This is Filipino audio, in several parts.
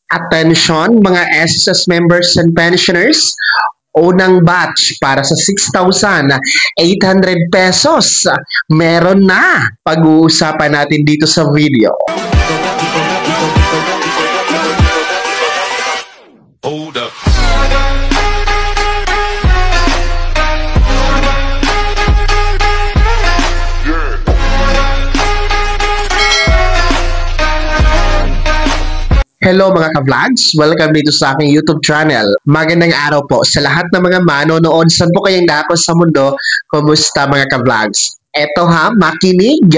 Attention mga SSS members and pensioners, unang batch para sa 6,800 pesos. Meron na. Pag-uusapan natin dito sa video. Hold up. Hello mga ka-vlogs! Welcome dito sa aking YouTube channel. Magandang araw po sa lahat ng mga manonood. Saan po kayong dapat sa mundo? Kumusta mga ka-vlogs? Eto ha, makinig.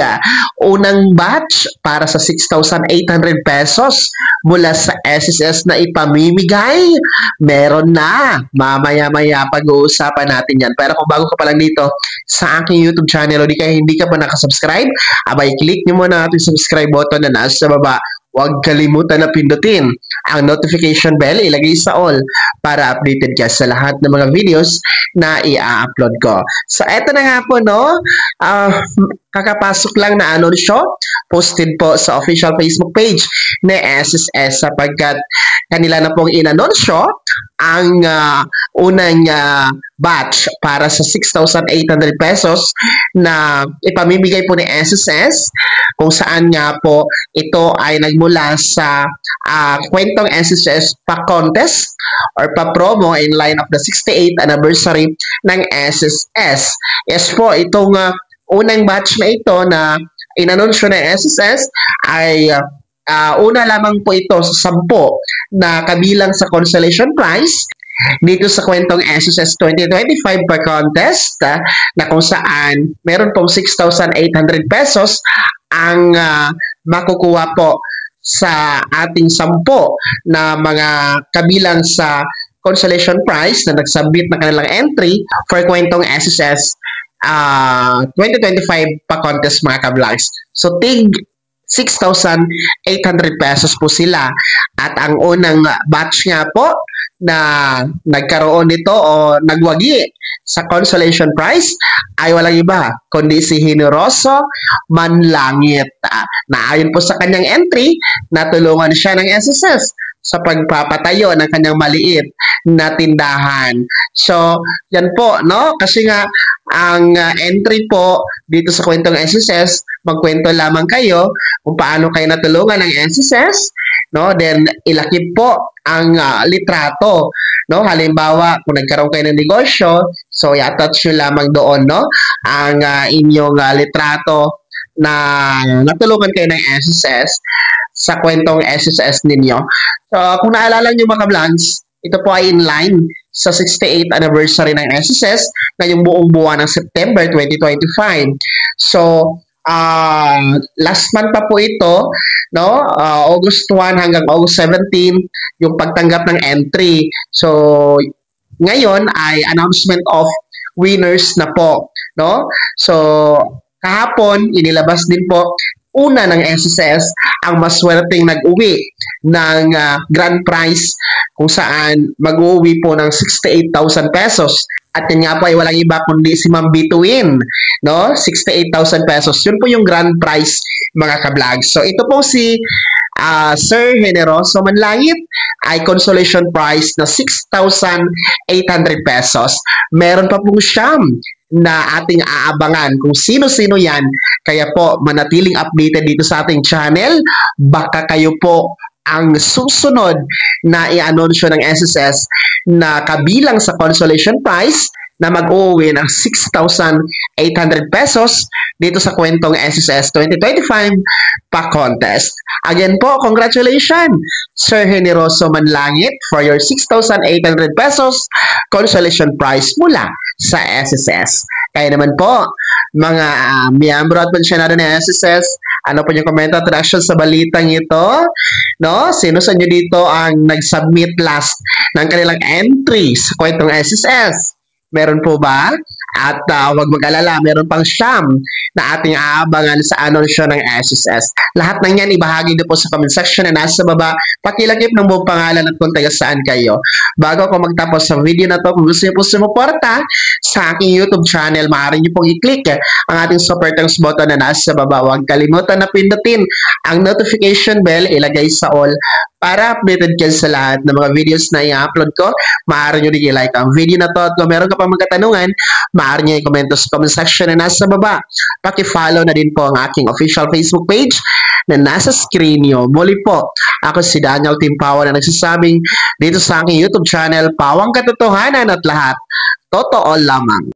Unang batch para sa 6,800 pesos mula sa SSS na ipamimigay. Meron na. Mamaya-maya pag-uusapan natin yan. Pero kung bago ka pa lang dito sa aking YouTube channel o hindi ka pa nakasubscribe, abay click nyo muna natin subscribe button na nasa baba. Huwag kalimutan na pindutin ang notification bell, ilagay sa all para updated ka sa lahat ng mga videos na i-upload ko. So, eto na nga po, no? Kakapasok lang na anunsyo, posted po sa official Facebook page ni SSS sapagkat kanila na pong inanunsyo ang unang batch para sa 6,800 pesos na ipamimigay po ni SSS kung saan nga po ito ay nagmula sa kwentong SSS pa-contest or pa-promo in line of the 68th anniversary ng SSS. Yes po, itong unang batch na ito na inanunsyo ng SSS ay una lamang po ito sa 10 na kabilang sa consolation prize dito sa kwentong SSS 2025 per contest na kung saan meron pong 6,800 pesos ang makukuha po sa ating 10 na mga kabilang sa consolation prize na nagsubmit na kanilang entry for kwentong SSS 2025 pa contest mga ka-vlogs. So tig 6,800 pesos po sila at ang unang batch nga po na nagkaroon nito o nagwagi sa consolation prize ay walang iba kundi si Generoso Manlangit na ayon po sa kanyang entry natulungan siya ng SSS sa pagpapatayo ng kanyang maliit na tindahan. So, yan po, no? Kasi nga, ang entry po dito sa kwentong SSS, magkwento lamang kayo kung paano kayo natulungan ng SSS, no? Then, ilakip po ang litrato, no? Halimbawa, kung nagkaroon kayo ng negosyo, so i-attach nyo lamang doon, no? Ang inyong litrato na natulungan kayo ng SSS sa kwentong SSS ninyo. So, kung naalala nyo mga vlogs, ito po ay in line sa 68th anniversary ng SSS ngayong buong buwan ng September 2025. So, last month pa po ito, no? August 1 hanggang August 17, yung pagtanggap ng entry. So, ngayon ay announcement of winners na po, no? So, kahapon, inilabas din po una ng SSS ang maswerteng nag-uwi ng grand prize kung saan mag-uwi po ng 68,000 pesos. At yun nga po ay walang iba kundi si Ma'am Bituin, no? 68,000 pesos. Yun po yung grand prize mga ka-vlog. So ito po si Sir Generoso Manlangit ay consolation prize na 6,800 pesos. Meron pa pong siyam na ating aabangan kung sino-sino yan. Kaya po, manatiling updated dito sa ating channel. Baka kayo po ang susunod na i-anunsyo ng SSS na kabilang sa consolation prize na mag-uwi ng 6,800 pesos dito sa kwentong SSS 2025 pa-contest. Again po, congratulations, Sir Generoso Manlangit, for your 6,800 pesos consolation prize mula sa SSS. Kaya naman po, mga miyembro at pensyonado ng SSS, ano po yung komento at reaction sa balitang ito? No? Sino sa inyo dito ang nag-submit last ng kanilang entry sa kwentong SSS? Meron po ba? At huwag mag-alala, meron pang siyam na ating aabangan sa anunsyo ng SSS. Lahat ng yan ibahagi niyo po sa comment section na nasa baba. Pakilagip ng buong pangalan at kung taga saan kayo. Bago ako magtapos sa video na to, kung gusto niyo po sumuporta sa aking YouTube channel, maaari niyo pong i-click ang ating super thanks button na nasa baba. Huwag kalimutan na pindutin ang notification bell, ilagay sa all para updated kayo sa lahat ng mga videos na i-upload ko. Maaari nyo rin i-like ang video na to at kung meron ka pa mga katanungan, maaari nyo i-comment sa comment section na nasa baba. Paki-follow na din po ang aking official Facebook page na nasa screen nyo. Muli po, ako si Daniel Timpawa na nagsasabing dito sa aking YouTube channel, Pawang Katotohanan at lahat, totoo lamang.